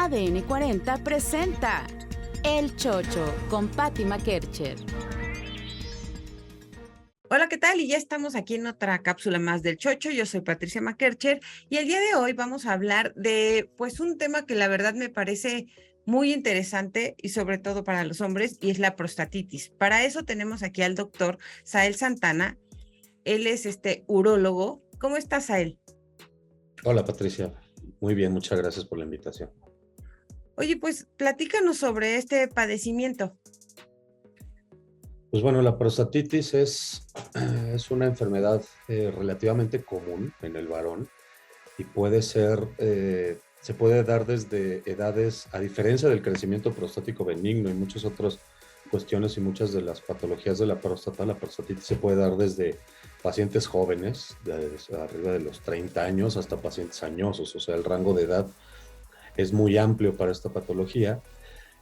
ADN 40 presenta El Chocho con Patti Makercher. Hola, ¿qué tal? Y ya estamos aquí en otra cápsula más del Chocho. Yo soy Patricia Makercher y el día de hoy vamos a hablar de pues un tema que la verdad me parece muy interesante y sobre todo para los hombres, y es la prostatitis. Para eso tenemos aquí al doctor Sael Santana. Él es urólogo. ¿Cómo estás, Sael? Hola Patricia, muy bien, muchas gracias por la invitación. Oye, pues platícanos sobre este padecimiento. Pues bueno, la prostatitis es una enfermedad relativamente común en el varón y se puede dar desde edades, a diferencia del crecimiento prostático benigno y muchas otras cuestiones y muchas de las patologías de la próstata, la prostatitis se puede dar desde pacientes jóvenes, arriba de los 30 años, hasta pacientes añosos, o sea, el rango de edad es muy amplio para esta patología.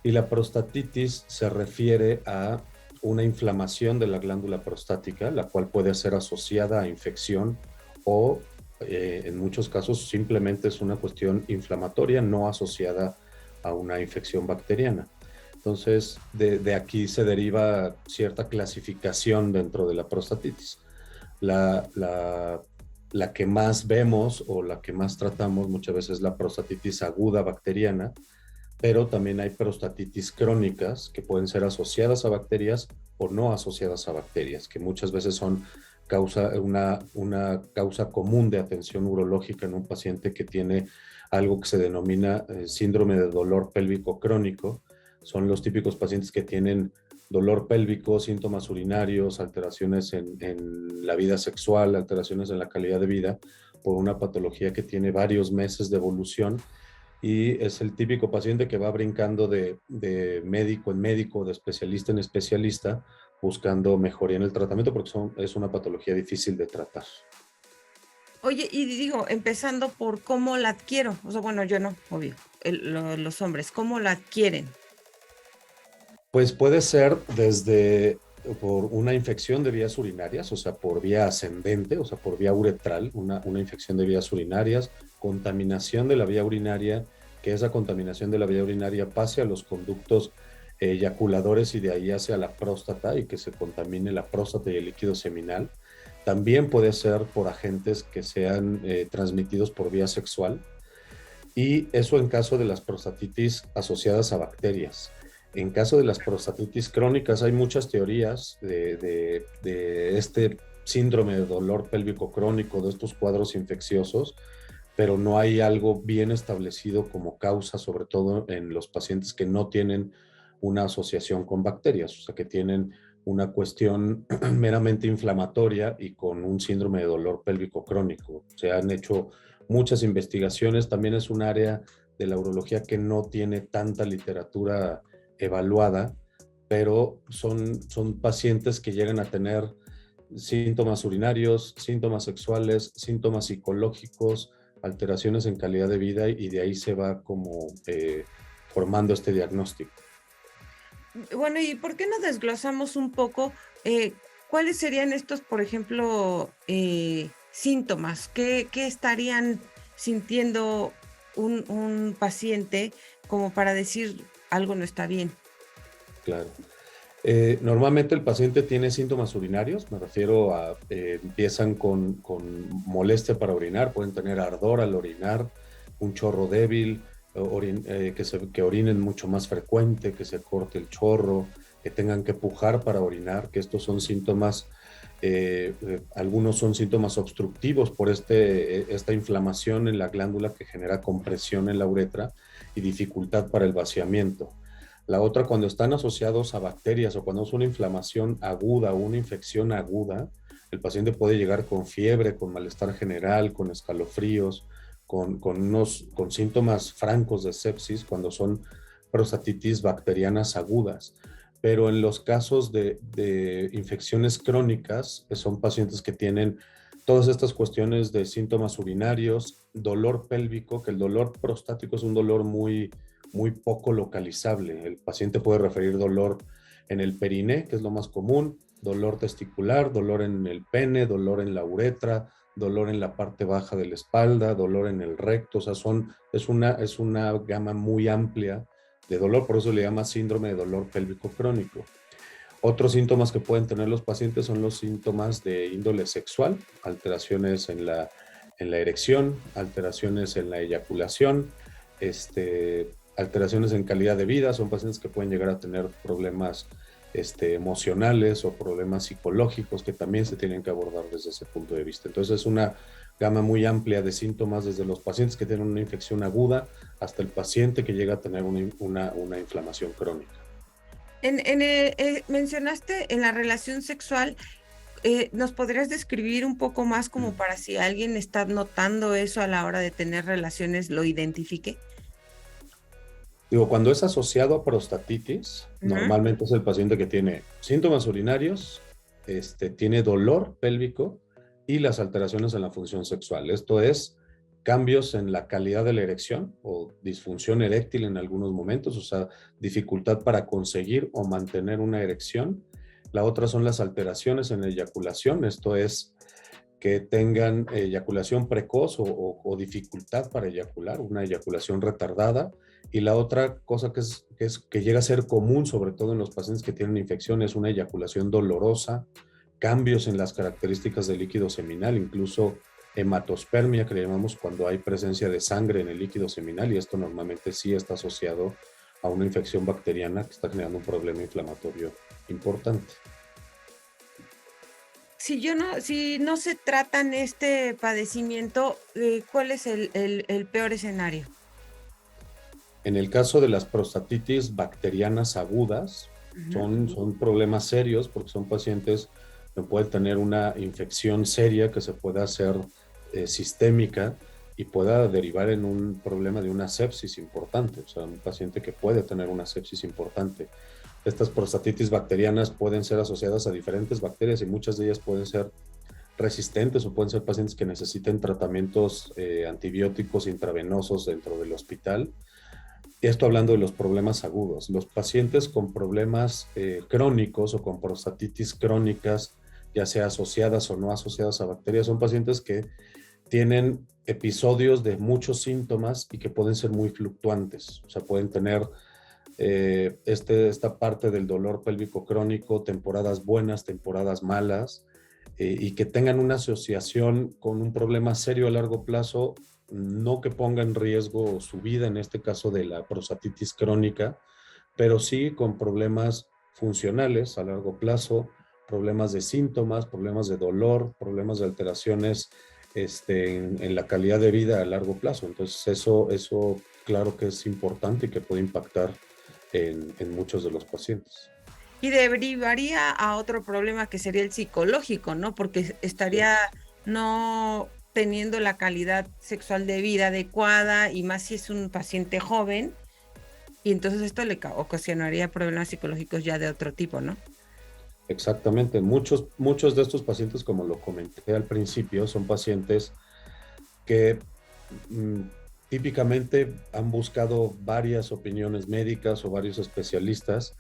Y la prostatitis se refiere a una inflamación de la glándula prostática, la cual puede ser asociada a infección o en muchos casos simplemente es una cuestión inflamatoria no asociada a una infección bacteriana. Entonces, de aquí se deriva cierta clasificación dentro de la prostatitis. La, la, la que más vemos o la que más tratamos muchas veces es la prostatitis aguda bacteriana, pero también hay prostatitis crónicas que pueden ser asociadas a bacterias o no asociadas a bacterias, que muchas veces son una causa común de atención urológica en un paciente que tiene algo que se denomina síndrome de dolor pélvico crónico. Son los típicos pacientes que tienen dolor pélvico, síntomas urinarios, alteraciones en la vida sexual, alteraciones en la calidad de vida por una patología que tiene varios meses de evolución. Y es el típico paciente que va brincando de médico en médico, de especialista en especialista, buscando mejoría en el tratamiento porque es una patología difícil de tratar. Oye, y digo, empezando por cómo la adquiero. O sea, bueno, yo no, obvio, los hombres, ¿cómo la adquieren? Pues puede ser desde por una infección de vías urinarias, o sea, por vía ascendente, o sea, por vía uretral, una infección de vías urinarias, contaminación de la vía urinaria, que esa contaminación de la vía urinaria pase a los conductos eyaculadores y de ahí hacia la próstata y que se contamine la próstata y el líquido seminal. También puede ser por agentes que sean transmitidos por vía sexual, y eso en caso de las prostatitis asociadas a bacterias. En caso de las prostatitis crónicas hay muchas teorías de este síndrome de dolor pélvico crónico, de estos cuadros infecciosos, pero no hay algo bien establecido como causa, sobre todo en los pacientes que no tienen una asociación con bacterias, o sea, que tienen una cuestión meramente inflamatoria y con un síndrome de dolor pélvico crónico. Se han hecho muchas investigaciones, también es un área de la urología que no tiene tanta literatura evaluada, pero son pacientes que llegan a tener síntomas urinarios, síntomas sexuales, síntomas psicológicos, alteraciones en calidad de vida, y de ahí se va como formando este diagnóstico. Bueno, ¿y por qué no desglosamos un poco cuáles serían estos, por ejemplo, síntomas? ¿Qué estarían sintiendo un paciente como para decir algo no está bien? Claro. Normalmente el paciente tiene síntomas urinarios, me refiero a, empiezan con molestia para orinar, pueden tener ardor al orinar, un chorro débil, que orinen mucho más frecuente, que se corte el chorro, que tengan que pujar para orinar, que estos son síntomas, algunos son síntomas obstructivos por esta inflamación en la glándula que genera compresión en la uretra y dificultad para el vaciamiento. La otra, cuando están asociados a bacterias o cuando es una inflamación aguda o una infección aguda, el paciente puede llegar con fiebre, con malestar general, con escalofríos, con síntomas francos de sepsis cuando son prostatitis bacterianas agudas. Pero en los casos de infecciones crónicas, que son pacientes que tienen todas estas cuestiones de síntomas urinarios, dolor pélvico, que el dolor prostático es un dolor muy poco localizable. El paciente puede referir dolor en el periné, que es lo más común, dolor testicular, dolor en el pene, dolor en la uretra, dolor en la parte baja de la espalda, dolor en el recto, o sea, es una gama muy amplia de dolor, por eso le llama síndrome de dolor pélvico crónico. Otros síntomas que pueden tener los pacientes son los síntomas de índole sexual, alteraciones en la erección, alteraciones en la eyaculación, alteraciones en calidad de vida. Son pacientes que pueden llegar a tener problemas emocionales o problemas psicológicos que también se tienen que abordar desde ese punto de vista. Entonces es una gama muy amplia de síntomas, desde los pacientes que tienen una infección aguda hasta el paciente que llega a tener una inflamación crónica. Mencionaste en la relación sexual, ¿nos podrías describir un poco más como para si alguien está notando eso a la hora de tener relaciones, lo identifique? Digo, cuando es asociado a prostatitis, normalmente es el paciente que tiene síntomas urinarios, tiene dolor pélvico y las alteraciones en la función sexual. Esto es cambios en la calidad de la erección o disfunción eréctil en algunos momentos, o sea, dificultad para conseguir o mantener una erección. La otra son las alteraciones en la eyaculación, esto es que tengan eyaculación precoz o dificultad para eyacular, una eyaculación retardada. Y la otra cosa que llega a ser común, sobre todo en los pacientes que tienen infección, es una eyaculación dolorosa, cambios en las características del líquido seminal, incluso hematospermia, que le llamamos cuando hay presencia de sangre en el líquido seminal, y esto normalmente sí está asociado a una infección bacteriana que está generando un problema inflamatorio importante. Si no se tratan este padecimiento, ¿cuál es el peor escenario? En el caso de las prostatitis bacterianas agudas, son problemas serios porque son pacientes que pueden tener una infección seria que se puede hacer sistémica y pueda derivar en un problema de una sepsis importante, o sea, un paciente que puede tener una sepsis importante. Estas prostatitis bacterianas pueden ser asociadas a diferentes bacterias y muchas de ellas pueden ser resistentes o pueden ser pacientes que necesiten tratamientos antibióticos intravenosos dentro del hospital. Esto hablando de los problemas agudos. Los pacientes con problemas crónicos o con prostatitis crónicas, ya sea asociadas o no asociadas a bacterias, son pacientes que tienen episodios de muchos síntomas y que pueden ser muy fluctuantes. O sea, pueden tener esta parte del dolor pélvico crónico, temporadas buenas, temporadas malas, y que tengan una asociación con un problema serio a largo plazo, no que ponga en riesgo su vida, en este caso de la prostatitis crónica, pero sí con problemas funcionales a largo plazo, problemas de síntomas, problemas de dolor, problemas de alteraciones en la calidad de vida a largo plazo. Entonces eso claro que es importante y que puede impactar en muchos de los pacientes. Y derivaría a otro problema que sería el psicológico, ¿no? Porque estaría no teniendo la calidad sexual de vida adecuada y más si es un paciente joven, y entonces esto le ocasionaría problemas psicológicos ya de otro tipo, ¿no? Exactamente. Muchos de estos pacientes, como lo comenté al principio, son pacientes que típicamente han buscado varias opiniones médicas o varios especialistas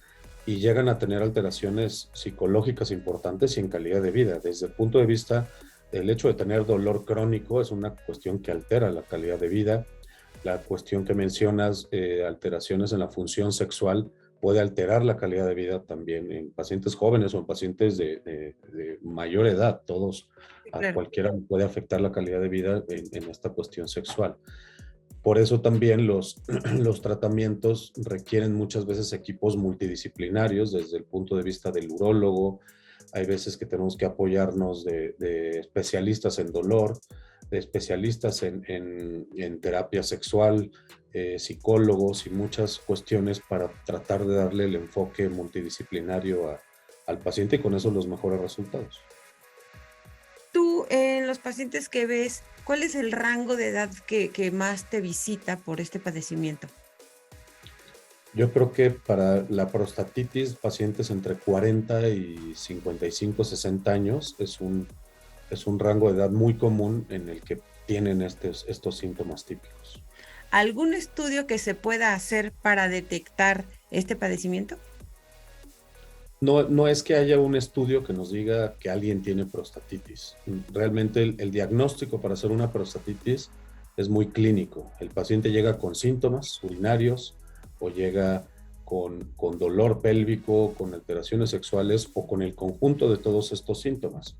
y llegan a tener alteraciones psicológicas importantes y en calidad de vida. Desde el punto de vista, el hecho de tener dolor crónico es una cuestión que altera la calidad de vida. La cuestión que mencionas, alteraciones en la función sexual, puede alterar la calidad de vida también en pacientes jóvenes o en pacientes de mayor edad. Todos, Claro. a cualquiera puede afectar la calidad de vida en esta cuestión sexual. Por eso también los tratamientos requieren muchas veces equipos multidisciplinarios desde el punto de vista del urólogo. Hay veces que tenemos que apoyarnos de especialistas en dolor, de especialistas en terapia sexual, psicólogos y muchas cuestiones para tratar de darle el enfoque multidisciplinario al paciente y con eso los mejores resultados. Tú, en los pacientes que ves, ¿cuál es el rango de edad que más te visita por este padecimiento? Yo creo que para la prostatitis, pacientes entre 40 y 55, 60 años es un rango de edad muy común en el que tienen estos síntomas típicos. ¿Algún estudio que se pueda hacer para detectar este padecimiento? No es que haya un estudio que nos diga que alguien tiene prostatitis. Realmente el diagnóstico para hacer una prostatitis es muy clínico. El paciente llega con síntomas urinarios o llega con dolor pélvico, con alteraciones sexuales o con el conjunto de todos estos síntomas.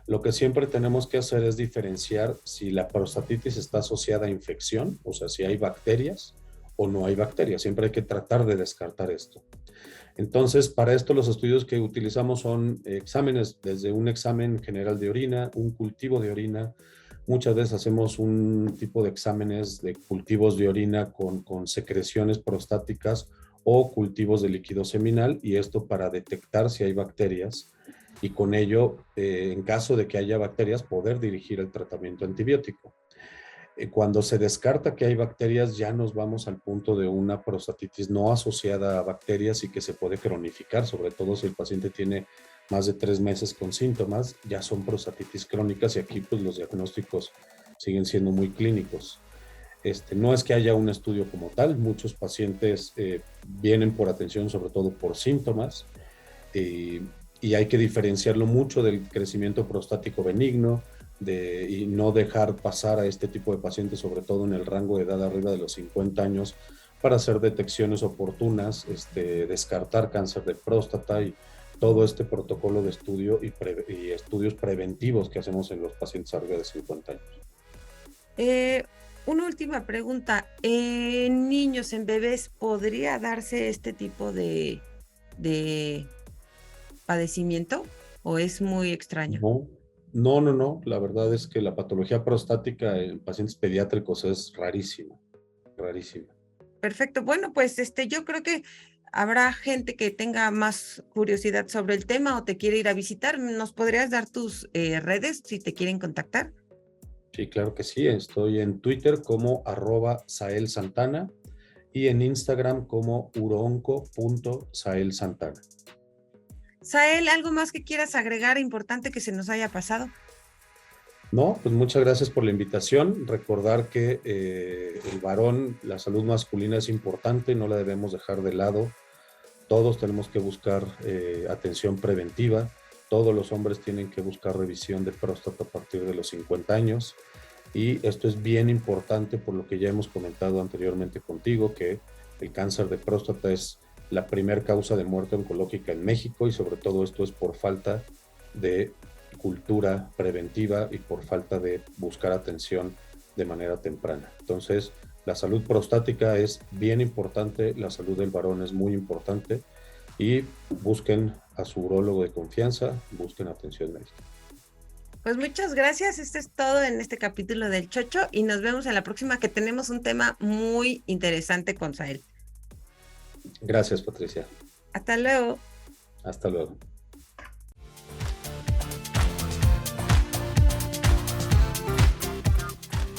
Lo que siempre tenemos que hacer es diferenciar si la prostatitis está asociada a infección, o sea, si hay bacterias o no hay bacterias. Siempre hay que tratar de descartar esto. Entonces, para esto los estudios que utilizamos son exámenes, desde un examen general de orina, un cultivo de orina. Muchas veces hacemos un tipo de exámenes de cultivos de orina con secreciones prostáticas o cultivos de líquido seminal, y esto para detectar si hay bacterias y con ello, en caso de que haya bacterias, poder dirigir el tratamiento antibiótico. Cuando se descarta que hay bacterias, ya nos vamos al punto de una prostatitis no asociada a bacterias y que se puede cronificar, sobre todo si el paciente tiene más de 3 meses con síntomas, ya son prostatitis crónicas, y aquí pues los diagnósticos siguen siendo muy clínicos. No es que haya un estudio como tal, muchos pacientes vienen por atención sobre todo por síntomas, y hay que diferenciarlo mucho del crecimiento prostático benigno, y no dejar pasar a este tipo de pacientes, sobre todo en el rango de edad arriba de los 50 años, para hacer detecciones oportunas, descartar cáncer de próstata y todo este protocolo de estudio y estudios preventivos que hacemos en los pacientes arriba de 50 años. Una última pregunta. ¿En niños, en bebés, podría darse este tipo de padecimiento o es muy extraño? No. La verdad es que la patología prostática en pacientes pediátricos es rarísima, rarísima. Perfecto. Bueno, pues yo creo que habrá gente que tenga más curiosidad sobre el tema o te quiere ir a visitar. ¿Nos podrías dar tus redes si te quieren contactar? Sí, claro que sí. Estoy en Twitter como @saelsantana y en Instagram como uronco.saelsantana. Sael, ¿algo más que quieras agregar importante que se nos haya pasado? No, pues muchas gracias por la invitación. Recordar que el varón, la salud masculina es importante, no la debemos dejar de lado. Todos tenemos que buscar atención preventiva. Todos los hombres tienen que buscar revisión de próstata a partir de los 50 años. Y esto es bien importante por lo que ya hemos comentado anteriormente contigo, que el cáncer de próstata es la primera causa de muerte oncológica en México, y sobre todo esto es por falta de cultura preventiva y por falta de buscar atención de manera temprana. Entonces, la salud prostática es bien importante, la salud del varón es muy importante, y busquen a su urólogo de confianza, busquen atención médica. Pues muchas gracias. Esto es todo en este capítulo del Chocho y nos vemos en la próxima, que tenemos un tema muy interesante con Sael. Gracias, Patricia. Hasta luego. Hasta luego.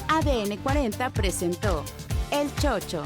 ADN 40 presentó El Chocho.